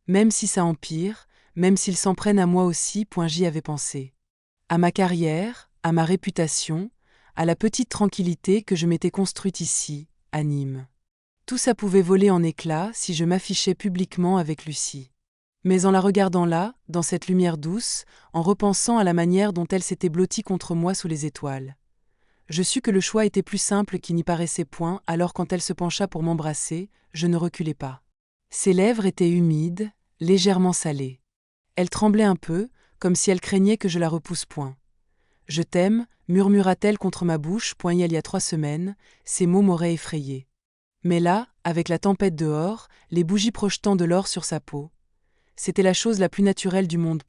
Même si ça empire, même s'ils s'en prennent à moi aussi. J'y avais pensé. À ma carrière, à ma réputation, à la petite tranquillité que je m'étais construite ici, à Nîmes. Tout ça pouvait voler en éclats si je m'affichais publiquement avec Lucie. Mais en la regardant là, dans cette lumière douce, en repensant à la manière dont elle s'était blottie contre moi sous les étoiles, je sus que le choix était plus simple qu'il n'y paraissait. Alors quand elle se pencha pour m'embrasser, je ne reculai pas. Ses lèvres étaient humides, légèrement salées. Elle tremblait un peu, comme si elle craignait que je la repousse. Je t'aime, murmura-t-elle contre ma bouche. Il y a 3 semaines, ces mots m'auraient effrayée. Mais là, avec la tempête dehors, les bougies projetant de l'or sur sa peau, c'était la chose la plus naturelle du monde.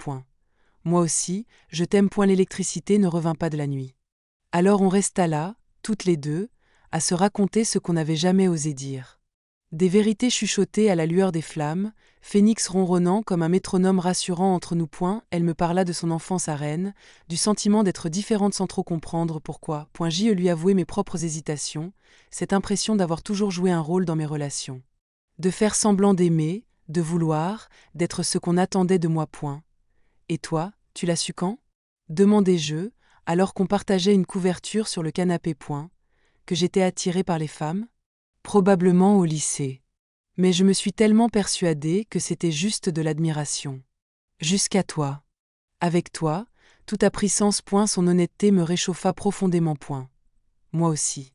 Moi aussi, je t'aime. L'électricité ne revint pas de la nuit. Alors on resta là, toutes les deux, à se raconter ce qu'on n'avait jamais osé dire. Des vérités chuchotées à la lueur des flammes, Phénix ronronnant comme un métronome rassurant entre nous. Elle me parla de son enfance à Rennes, du sentiment d'être différente sans trop comprendre pourquoi. J'y lui avouai mes propres hésitations, cette impression d'avoir toujours joué un rôle dans mes relations. De faire semblant d'aimer, de vouloir, d'être ce qu'on attendait de moi. Et toi, tu l'as su quand? Demandai-je, alors qu'on partageait une couverture sur le canapé. Que j'étais attirée par les femmes? Probablement au lycée. Mais je me suis tellement persuadée que c'était juste de l'admiration. Jusqu'à toi. Avec toi, tout a pris sens. Son honnêteté me réchauffa profondément. Moi aussi.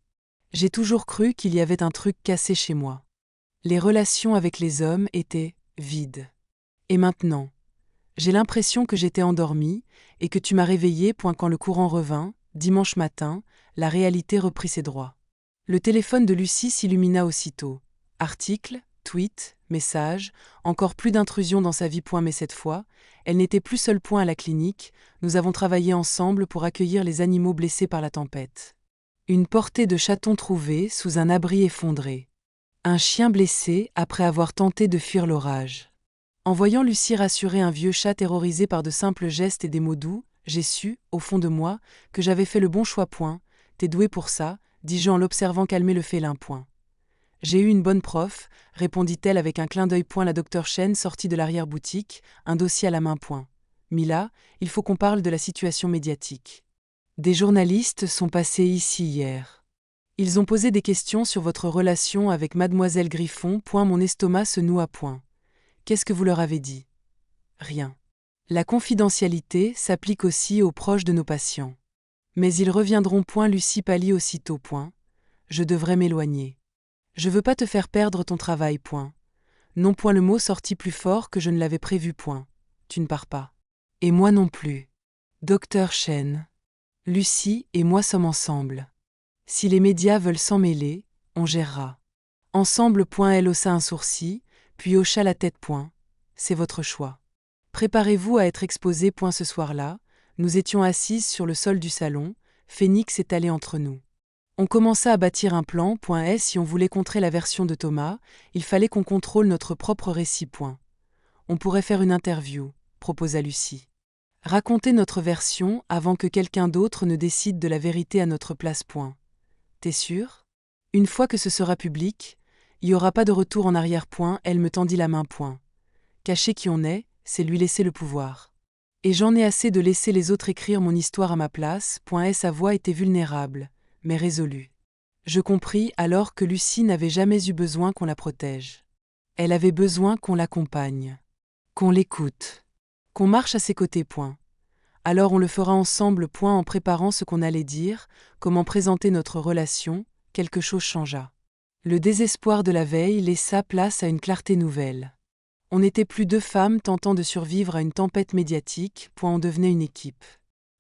J'ai toujours cru qu'il y avait un truc cassé chez moi. Les relations avec les hommes étaient vides. Et maintenant, j'ai l'impression que j'étais endormie et que tu m'as réveillée. Quand le courant revint, dimanche matin, la réalité reprit ses droits. Le téléphone de Lucie s'illumina aussitôt. Articles, tweets, messages, encore plus d'intrusions dans sa vie. Mais cette fois, elle n'était plus seule. À la clinique, nous avons travaillé ensemble pour accueillir les animaux blessés par la tempête. Une portée de chatons trouvés sous un abri effondré. Un chien blessé après avoir tenté de fuir l'orage. En voyant Lucie rassurer un vieux chat terrorisé par de simples gestes et des mots doux, j'ai su, au fond de moi, que j'avais fait le bon choix. T'es doué pour ça, dis-je en l'observant calmer le félin. J'ai eu une bonne prof, répondit-elle avec un clin d'œil. La docteur Chen sortit de l'arrière-boutique, un dossier à la main. Mila, il faut qu'on parle de la situation médiatique. Des journalistes sont passés ici hier. Ils ont posé des questions sur votre relation avec mademoiselle Griffon. Mon estomac se noue à point. Qu'est-ce que vous leur avez dit? Rien. La confidentialité s'applique aussi aux proches de nos patients. Mais ils reviendront. Lucie pâlit aussitôt. Je devrais m'éloigner. Je veux pas te faire perdre ton travail. Non. Le mot sortit plus fort que je ne l'avais prévu. Tu ne pars pas. Et moi non plus. Docteur Chen. Lucie et moi sommes ensemble. Si les médias veulent s'en mêler, on gérera. Ensemble. Elle haussa un sourcil, puis hocha la tête. C'est votre choix. Préparez-vous à être exposé. Ce soir-là, nous étions assises sur le sol du salon, Phénix étalé entre nous. On commença à bâtir un plan. Si on voulait contrer la version de Thomas, il fallait qu'on contrôle notre propre récit. On pourrait faire une interview, proposa Lucie. Raconter notre version avant que quelqu'un d'autre ne décide de la vérité à notre place. T'es sûr? Une fois que ce sera public, il n'y aura pas de retour en arrière. Elle me tendit la main. Cacher qui on est, c'est lui laisser le pouvoir. Et j'en ai assez de laisser les autres écrire mon histoire à ma place. Sa voix était vulnérable, mais résolue. Je compris alors que Lucie n'avait jamais eu besoin qu'on la protège. Elle avait besoin qu'on l'accompagne, qu'on l'écoute, qu'on marche à ses côtés. Alors on le fera ensemble. En préparant ce qu'on allait dire, comment présenter notre relation, quelque chose changea. Le désespoir de la veille laissa place à une clarté nouvelle. On n'était plus deux femmes tentant de survivre à une tempête médiatique. On devenait une équipe.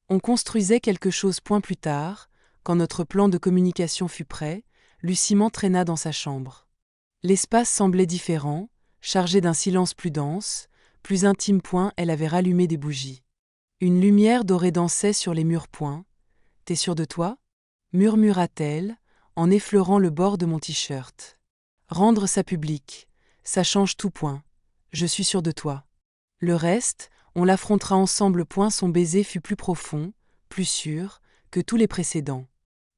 On construisait quelque chose. Plus tard, quand notre plan de communication fut prêt, Lucie m'entraîna dans sa chambre. L'espace semblait différent, chargé d'un silence plus dense, plus intime. Elle avait rallumé des bougies. Une lumière dorée dansait sur les murs. T'es sûre de toi? Murmura-t-elle, en effleurant le bord de mon t-shirt. Rendre ça public, ça change tout. Je suis sûre de toi. Le reste, on l'affrontera ensemble. Son baiser fut plus profond, plus sûr, que tous les précédents.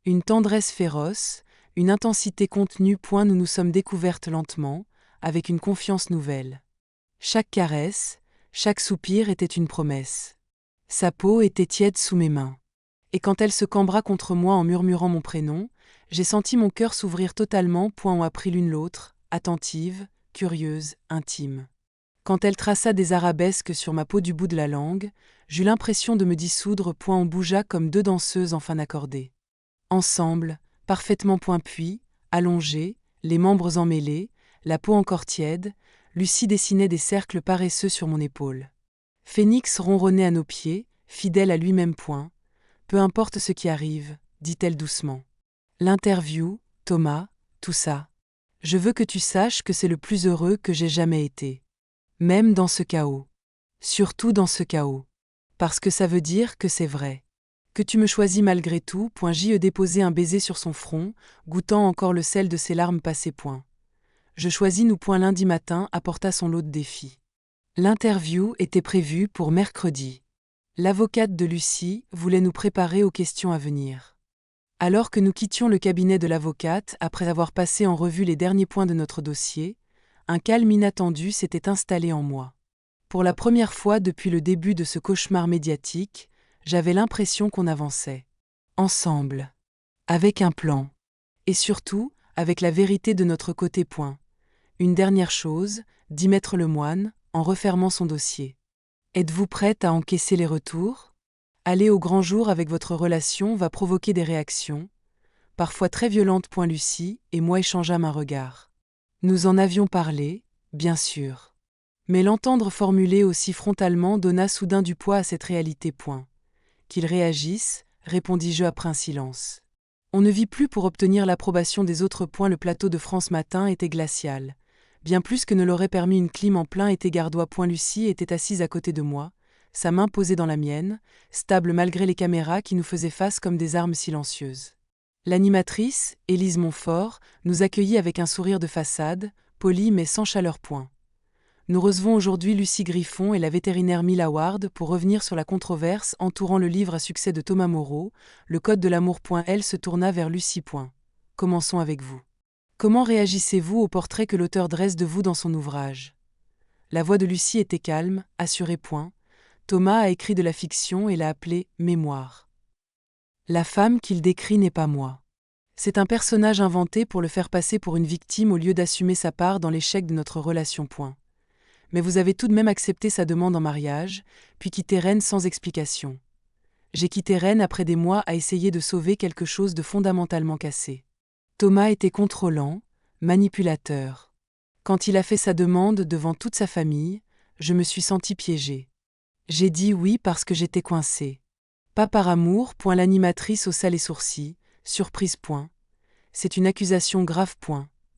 Une tendresse féroce, une intensité contenue. Nous nous sommes découvertes lentement, avec une confiance nouvelle. Chaque caresse, chaque soupir était une promesse. Sa peau était tiède sous mes mains. Et quand elle se cambra contre moi en murmurant mon prénom, j'ai senti mon cœur s'ouvrir totalement. On a pris l'une l'autre, attentive, curieuse, intime. Quand elle traça des arabesques sur ma peau du bout de la langue, j'eus l'impression de me dissoudre. On bougea comme deux danseuses enfin accordées. Ensemble, parfaitement. Puis, allongée, les membres emmêlés, la peau encore tiède, Lucie dessinait des cercles paresseux sur mon épaule. Phénix ronronnait à nos pieds, fidèle à lui-même. Peu importe ce qui arrive, dit-elle doucement. L'interview, Thomas, tout ça. Je veux que tu saches que c'est le plus heureux que j'ai jamais été. Même dans ce chaos. Surtout dans ce chaos. Parce que ça veut dire que c'est vrai. Que tu me choisis malgré tout. J'y déposé un baiser sur son front, goûtant encore le sel de ses larmes passées. Je choisis nous. Lundi matin apporta son lot de défis. L'interview était prévue pour mercredi. L'avocate de Lucie voulait nous préparer aux questions à venir. Alors que nous quittions le cabinet de l'avocate après avoir passé en revue les derniers points de notre dossier, un calme inattendu s'était installé en moi. Pour la première fois depuis le début de ce cauchemar médiatique, j'avais l'impression qu'on avançait. Ensemble. Avec un plan. Et surtout, avec la vérité de notre côté. Une dernière chose, dit Maître Lemoine, en refermant son dossier. Êtes-vous prête à encaisser les retours? Aller au grand jour avec votre relation va provoquer des réactions, parfois très violentes. Lucie et moi échangeâmes un regard. Nous en avions parlé, bien sûr. Mais l'entendre formuler aussi frontalement donna soudain du poids à cette réalité. Qu'ils réagissent, répondis-je après un silence. On ne vit plus pour obtenir l'approbation des autres. Le plateau de France Matin était glacial. Bien plus que ne l'aurait permis une clim en plein été gardois. Lucie était assise à côté de moi, sa main posée dans la mienne, stable malgré les caméras qui nous faisaient face comme des armes silencieuses. L'animatrice, Élise Montfort, nous accueillit avec un sourire de façade, poli mais sans chaleur. Nous recevons aujourd'hui Lucie Griffon et la vétérinaire Mila Ward pour revenir sur la controverse entourant le livre à succès de Thomas Moreau, Le Code de l'amour. Elle se tourna vers Lucie. Commençons avec vous. Comment réagissez-vous au portrait que l'auteur dresse de vous dans son ouvrage? La voix de Lucie était calme, assurée. Thomas a écrit de la fiction et l'a appelée « mémoire ». La femme qu'il décrit n'est pas moi. C'est un personnage inventé pour le faire passer pour une victime au lieu d'assumer sa part dans l'échec de notre relation. Mais vous avez tout de même accepté sa demande en mariage, puis quitté Rennes sans explication. J'ai quitté Rennes après des mois à essayer de sauver quelque chose de fondamentalement cassé. Thomas était contrôlant, manipulateur. Quand il a fait sa demande devant toute sa famille, je me suis sentie piégée. J'ai dit oui parce que j'étais coincée. Pas par amour. L'animatrice haussa les sourcils, surprise. C'est une accusation grave.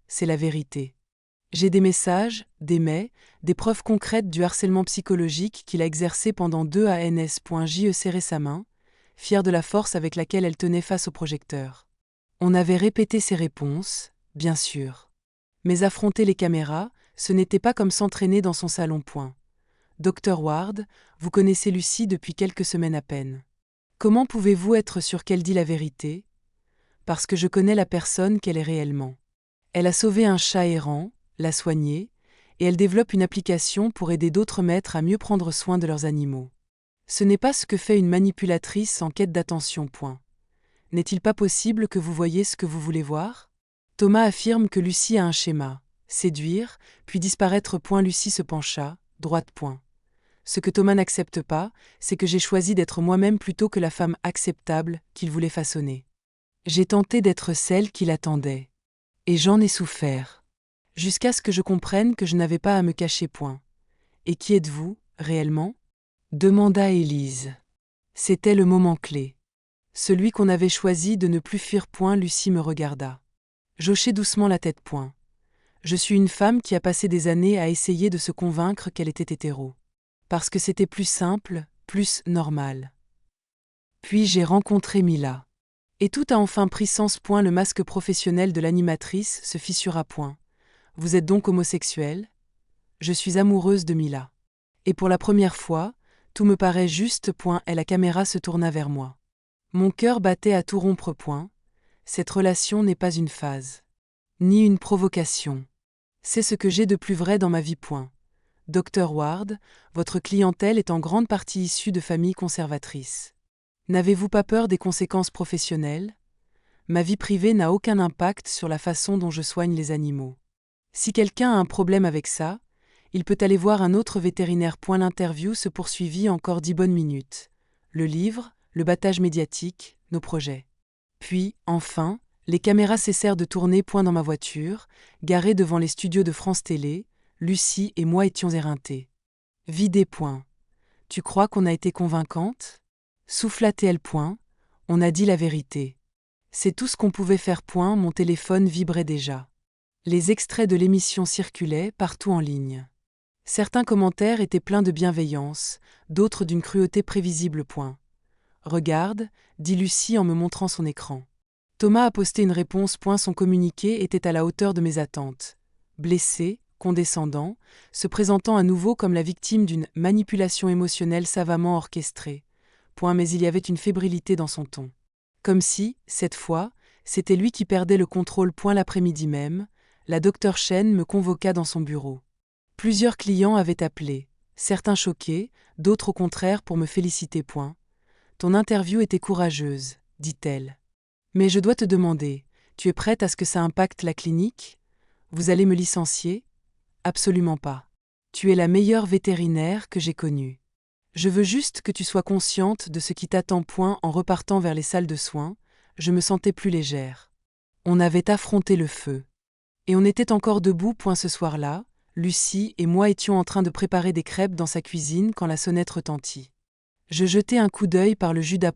C'est la vérité. J'ai des messages, des mails, des preuves concrètes du harcèlement psychologique qu'il a exercé pendant 2 ans. J'ai serré sa main, fière de la force avec laquelle elle tenait face au projecteur. On avait répété ses réponses, bien sûr. Mais affronter les caméras, ce n'était pas comme s'entraîner dans son salon. Dr. Ward, vous connaissez Lucie depuis quelques semaines à peine. Comment pouvez-vous être sûr qu'elle dit la vérité? Parce que je connais la personne qu'elle est réellement. Elle a sauvé un chat errant, l'a soigné, et elle développe une application pour aider d'autres maîtres à mieux prendre soin de leurs animaux. Ce n'est pas ce que fait une manipulatrice en quête d'attention. N'est-il pas possible que vous voyiez ce que vous voulez voir? Thomas affirme que Lucie a un schéma. Séduire, puis disparaître. Lucie se pencha, droite. Ce que Thomas n'accepte pas, c'est que j'ai choisi d'être moi-même plutôt que la femme acceptable qu'il voulait façonner. J'ai tenté d'être celle qu'il attendait. Et j'en ai souffert. Jusqu'à ce que je comprenne que je n'avais pas à me cacher. Et qui êtes-vous, réellement? Demanda Élise. C'était le moment clé. Celui qu'on avait choisi de ne plus fuir. Lucie me regarda. J'hochai doucement la tête. Je suis une femme qui a passé des années à essayer de se convaincre qu'elle était hétéro. Parce que c'était plus simple, plus normal. Puis j'ai rencontré Mila. Et tout a enfin pris sens. Le masque professionnel de l'animatrice se fissura. Vous êtes donc homosexuel? Je suis amoureuse de Mila. Et pour la première fois, tout me paraît juste. Et la caméra se tourna vers moi. Mon cœur battait à tout rompre. Cette relation n'est pas une phase. Ni une provocation. C'est ce que j'ai de plus vrai dans ma vie. Dr. Ward, votre clientèle est en grande partie issue de familles conservatrices. N'avez-vous pas peur des conséquences professionnelles? Ma vie privée n'a aucun impact sur la façon dont je soigne les animaux. Si quelqu'un a un problème avec ça, il peut aller voir un autre vétérinaire. L'interview se poursuivit encore 10 bonnes minutes. Le livre, le battage médiatique, nos projets. Puis, enfin, les caméras cessèrent de tourner. Dans ma voiture, garée devant les studios de France Télé, Lucie et moi étions éreintés. Vidés. Tu crois qu'on a été convaincante? Souffla-t-elle. On a dit la vérité. C'est tout ce qu'on pouvait faire. Mon téléphone vibrait déjà. Les extraits de l'émission circulaient partout en ligne. Certains commentaires étaient pleins de bienveillance, d'autres d'une cruauté prévisible. Regarde, dit Lucie en me montrant son écran. Thomas a posté une réponse. Son communiqué était à la hauteur de mes attentes. Blessé, condescendant, se présentant à nouveau comme la victime d'une manipulation émotionnelle savamment orchestrée. Mais il y avait une fébrilité dans son ton. Comme si, cette fois, c'était lui qui perdait le contrôle. L'après-midi même, la Dr. Chen me convoqua dans son bureau. Plusieurs clients avaient appelé, certains choqués, d'autres au contraire pour me féliciter. Ton interview était courageuse, dit-elle. Mais je dois te demander, tu es prête à ce que ça impacte la clinique? Vous allez me licencier? Absolument pas. Tu es la meilleure vétérinaire que j'ai connue. Je veux juste que tu sois consciente de ce qui t'attend. En repartant vers les salles de soins, je me sentais plus légère. On avait affronté le feu. Et on était encore debout. Ce soir-là, Lucie et moi étions en train de préparer des crêpes dans sa cuisine quand la sonnette retentit. Je jetai un coup d'œil par le judas.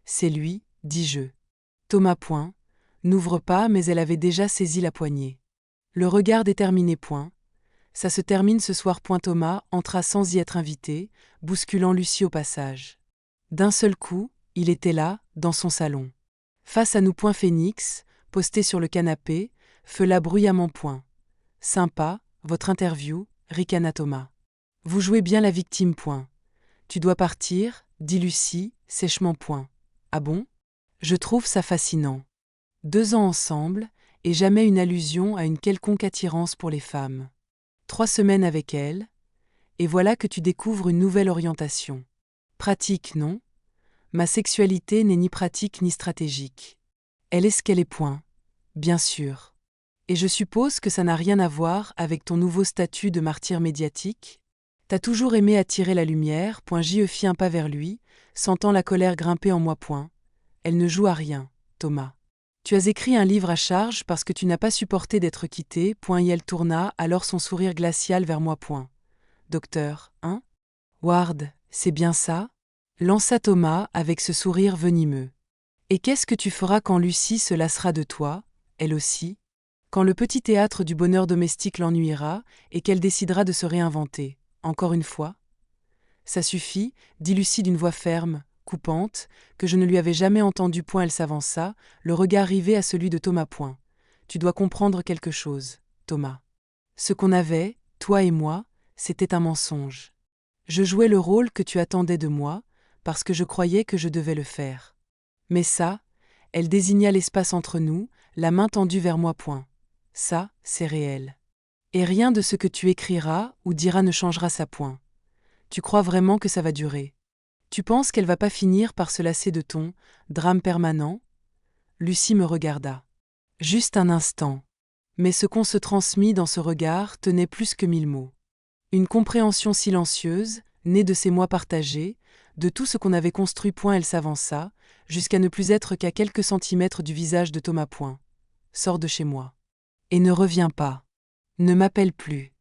C'est lui, dis-je. Thomas. N'ouvre pas, mais elle avait déjà saisi la poignée. Le regard déterminé. Ça se termine ce soir. Thomas entra sans y être invité, bousculant Lucie au passage. D'un seul coup, il était là, dans son salon. Face à nous. Phoenix, posté sur le canapé, feula bruyamment. Sympa, votre interview, ricana Thomas. Vous jouez bien la victime. Tu dois partir, dit Lucie, sèchement. Ah bon? Je trouve ça fascinant. 2 ans ensemble, et jamais une allusion à une quelconque attirance pour les femmes. 3 semaines avec elle, et voilà que tu découvres une nouvelle orientation. Pratique, non? Ma sexualité n'est ni pratique ni stratégique. Elle est ce qu'elle est point. Bien sûr. Et je suppose que ça n'a rien à voir avec ton nouveau statut de martyr médiatique? T'as toujours aimé attirer la lumière, j'y fis un pas vers lui, sentant la colère grimper en moi. Elle ne joue à rien, Thomas. Tu as écrit un livre à charge parce que tu n'as pas supporté d'être quitté, et elle tourna alors son sourire glacial vers moi. Docteur, hein? Ward, c'est bien ça? Lança Thomas avec ce sourire venimeux. Et qu'est-ce que tu feras quand Lucie se lassera de toi, elle aussi? Quand le petit théâtre du bonheur domestique l'ennuiera et qu'elle décidera de se réinventer, encore une fois? Ça suffit, dit Lucie d'une voix ferme, coupante, que je ne lui avais jamais entendue. Elle s'avança, le regard rivé à celui de Thomas. Tu dois comprendre quelque chose, Thomas. Ce qu'on avait, toi et moi, c'était un mensonge. Je jouais le rôle que tu attendais de moi, parce que je croyais que je devais le faire. Mais ça, elle désigna l'espace entre nous, la main tendue vers moi. Ça, c'est réel. Et rien de ce que tu écriras ou diras ne changera ça. Tu crois vraiment que ça va durer? Tu penses qu'elle va pas finir par se lasser de ton drame permanent? Lucie me regarda. Juste un instant. Mais ce qu'on se transmit dans ce regard tenait plus que 1000 mots. Une compréhension silencieuse, née de ces mois partagés, de tout ce qu'on avait construit. Elle s'avança, jusqu'à ne plus être qu'à quelques centimètres du visage de Thomas. Sors de chez moi. Et ne reviens pas. Ne m'appelle plus.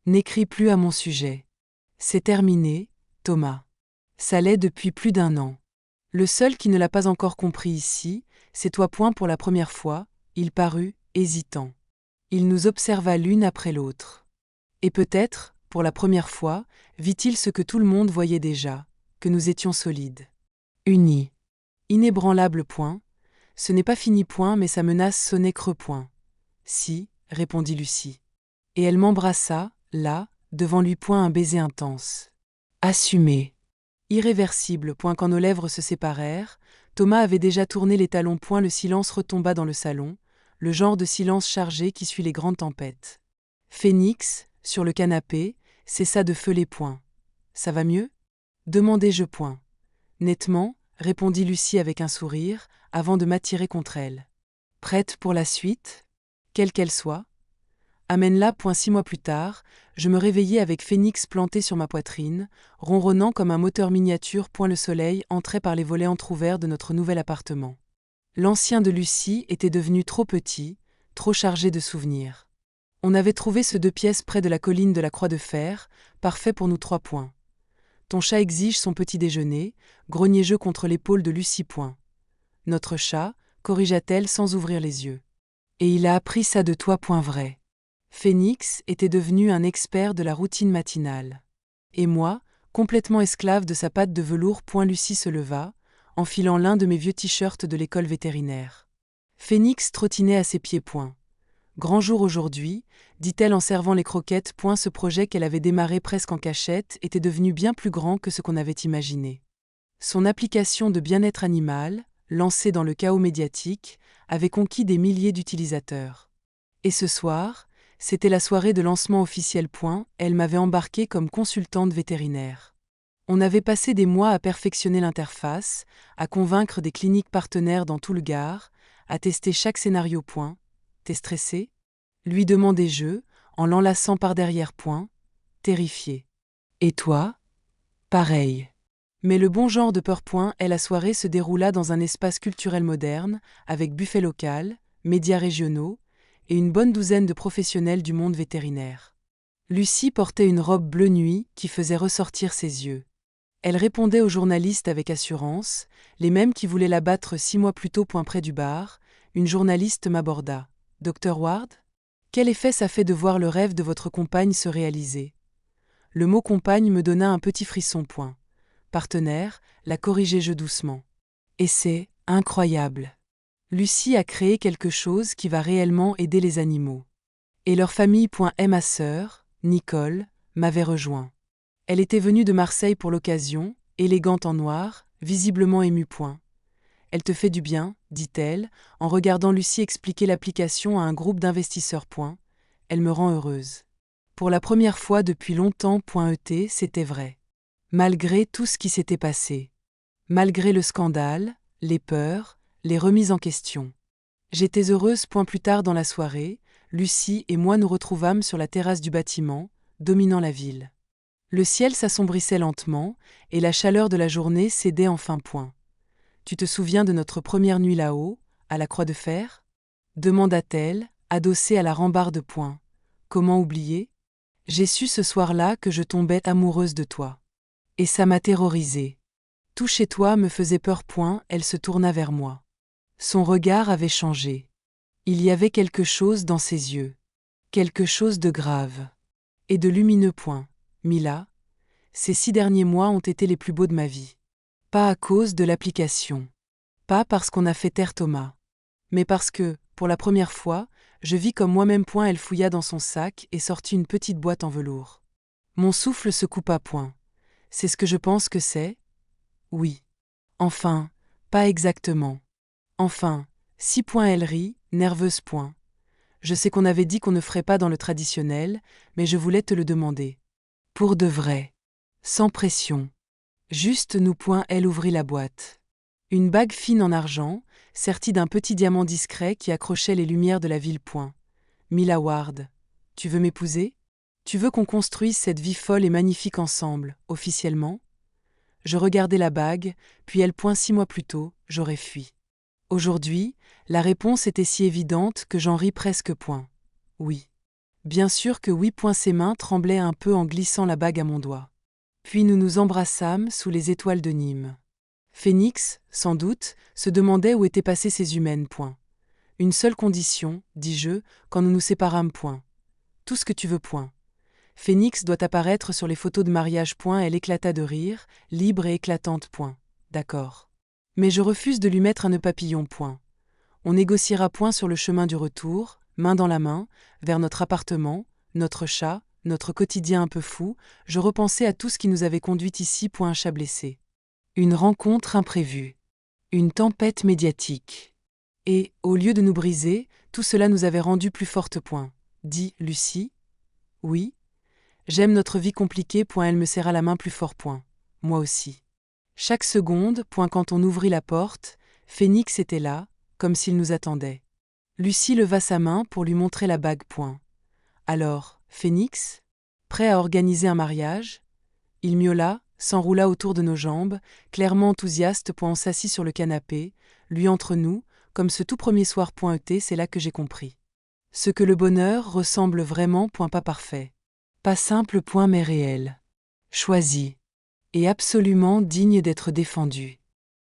N'écris plus à mon sujet. C'est terminé, Thomas. Ça l'est depuis plus d'1 an. Le seul qui ne l'a pas encore compris ici, c'est toi. Pour la première fois, il parut hésitant. Il nous observa l'une après l'autre. Et peut-être, pour la première fois, vit-il ce que tout le monde voyait déjà, que nous étions solides. Unis. Inébranlables. Ce n'est pas fini. Mais sa menace sonnait creux. Si, répondit Lucie. Et elle m'embrassa, là, devant lui. Un baiser intense. Assumé. Irréversible. Quand nos lèvres se séparèrent, Thomas avait déjà tourné les talons. Le silence retomba dans le salon, le genre de silence chargé qui suit les grandes tempêtes. Phénix, sur le canapé, cessa de feuler. Ça va mieux? Demandai-je. Nettement, répondit Lucie avec un sourire, avant de m'attirer contre elle. Prête pour la suite? Quelle qu'elle soit? Amène-la. 6 mois plus tard, je me réveillai avec Phénix planté sur ma poitrine, ronronnant comme un moteur miniature. Le soleil entrait par les volets entr'ouverts de notre nouvel appartement. L'ancien de Lucie était devenu trop petit, trop chargé de souvenirs. On avait trouvé ce 2 pièces près de la colline de la Croix de Fer, parfait pour nous 3. Ton chat exige son petit déjeuner, grognai-je contre l'épaule de Lucie. Notre chat, corrigea-t-elle sans ouvrir les yeux. Et il a appris ça de toi. Vrai. Phénix était devenu un expert de la routine matinale. Et moi, complètement esclave de sa patte de velours. Lucie se leva, enfilant l'un de mes vieux t-shirts de l'école vétérinaire. Phénix trottinait à ses pieds. Grand jour aujourd'hui, dit-elle en servant les croquettes. Ce projet qu'elle avait démarré presque en cachette était devenu bien plus grand que ce qu'on avait imaginé. Son application de bien-être animal, lancée dans le chaos médiatique, avait conquis des milliers d'utilisateurs. Et ce soir, c'était la soirée de lancement officiel. Elle m'avait embarquée comme consultante vétérinaire. On avait passé des mois à perfectionner l'interface, à convaincre des cliniques partenaires dans tout le Gard, à tester chaque scénario. T'es stressé? Lui demandai-je, en l'enlaçant par derrière. Terrifié. Et toi? Pareil. Mais le bon genre de peur. Et la soirée se déroula dans un espace culturel moderne, avec buffet local, médias régionaux, et une bonne douzaine de professionnels du monde vétérinaire. Lucie portait une robe bleu nuit qui faisait ressortir ses yeux. Elle répondait aux journalistes avec assurance, les mêmes qui voulaient la battre 6 mois plus tôt. Près du bar, une journaliste m'aborda. « Dr. Ward? Quel effet ça fait de voir le rêve de votre compagne se réaliser ?» Le mot compagne me donna un petit frisson. Partenaire, la corrigeai-je doucement. Et c'est incroyable. Lucie a créé quelque chose qui va réellement aider les animaux. Et leur famille. Et ma sœur, Nicole, m'avait rejoint. Elle était venue de Marseille pour l'occasion, élégante en noir, visiblement émue. Elle te fait du bien, dit-elle, en regardant Lucie expliquer l'application à un groupe d'investisseurs. Elle me rend heureuse. Pour la première fois depuis longtemps. C'était vrai. Malgré tout ce qui s'était passé. Malgré le scandale, les peurs, les remises en question. J'étais heureuse. Plus tard dans la soirée, Lucie et moi nous retrouvâmes sur la terrasse du bâtiment, dominant la ville. Le ciel s'assombrissait lentement, et la chaleur de la journée cédait enfin. Tu te souviens de notre première nuit là-haut, à la Croix de Fer? Demanda-t-elle, adossée à la rambarde. Comment oublier? J'ai su ce soir-là que je tombais amoureuse de toi. Et ça m'a terrorisée. Tout chez toi me faisait peur. Elle se tourna vers moi. Son regard avait changé. Il y avait quelque chose dans ses yeux. Quelque chose de grave. Et de lumineux. Mila, ces 6 derniers mois ont été les plus beaux de ma vie. Pas à cause de l'application. Pas parce qu'on a fait taire Thomas. Mais parce que, pour la première fois, je vis comme moi-même. Elle fouilla dans son sac et sortit une petite boîte en velours. Mon souffle se coupa. C'est ce que je pense que c'est? Oui. Enfin, pas exactement. Enfin, si. Elle rit, nerveuse. Je sais qu'on avait dit qu'on ne ferait pas dans le traditionnel, mais je voulais te le demander. Pour de vrai. Sans pression. Juste nous. Elle ouvrit la boîte. Une bague fine en argent, sertie d'un petit diamant discret qui accrochait les lumières de la ville. Mila Ward, tu veux m'épouser? Tu veux qu'on construise cette vie folle et magnifique ensemble, officiellement? Je regardais la bague, puis elle. 6 mois plus tôt, j'aurais fui. Aujourd'hui, la réponse était si évidente que j'en ris presque. Oui. Bien sûr que oui. Ses mains tremblaient un peu en glissant la bague à mon doigt. Puis nous nous embrassâmes sous les étoiles de Nîmes. Phénix, sans doute, se demandait où étaient passées ces humaines. Une seule condition, dis-je, quand nous nous séparâmes. Tout ce que tu veux. Phénix doit apparaître sur les photos de mariage. Elle éclata de rire, libre et éclatante. D'accord. Mais je refuse de lui mettre un nœud papillon. On négociera. Sur le chemin du retour, main dans la main, vers notre appartement, notre chat, notre quotidien un peu fou, je repensais à tout ce qui nous avait conduit ici. Un chat blessé. Une rencontre imprévue. Une tempête médiatique. Et, au lieu de nous briser, tout cela nous avait rendu plus fortes. Dit Lucie. Oui. J'aime notre vie compliquée. Elle me serra la main plus fort. Moi aussi. Chaque seconde. Quand on ouvrit la porte, Phénix était là, comme s'il nous attendait. Lucie leva sa main pour lui montrer la bague. Alors, Phénix? Prêt à organiser un mariage? Il miaula, s'enroula autour de nos jambes, clairement enthousiaste. On s'assit sur le canapé, lui entre nous, comme ce tout premier soir. C'est là que j'ai compris. Ce que le bonheur ressemble vraiment. Pas parfait. Pas simple. Mais réel. Choisi. Et absolument digne d'être défendu.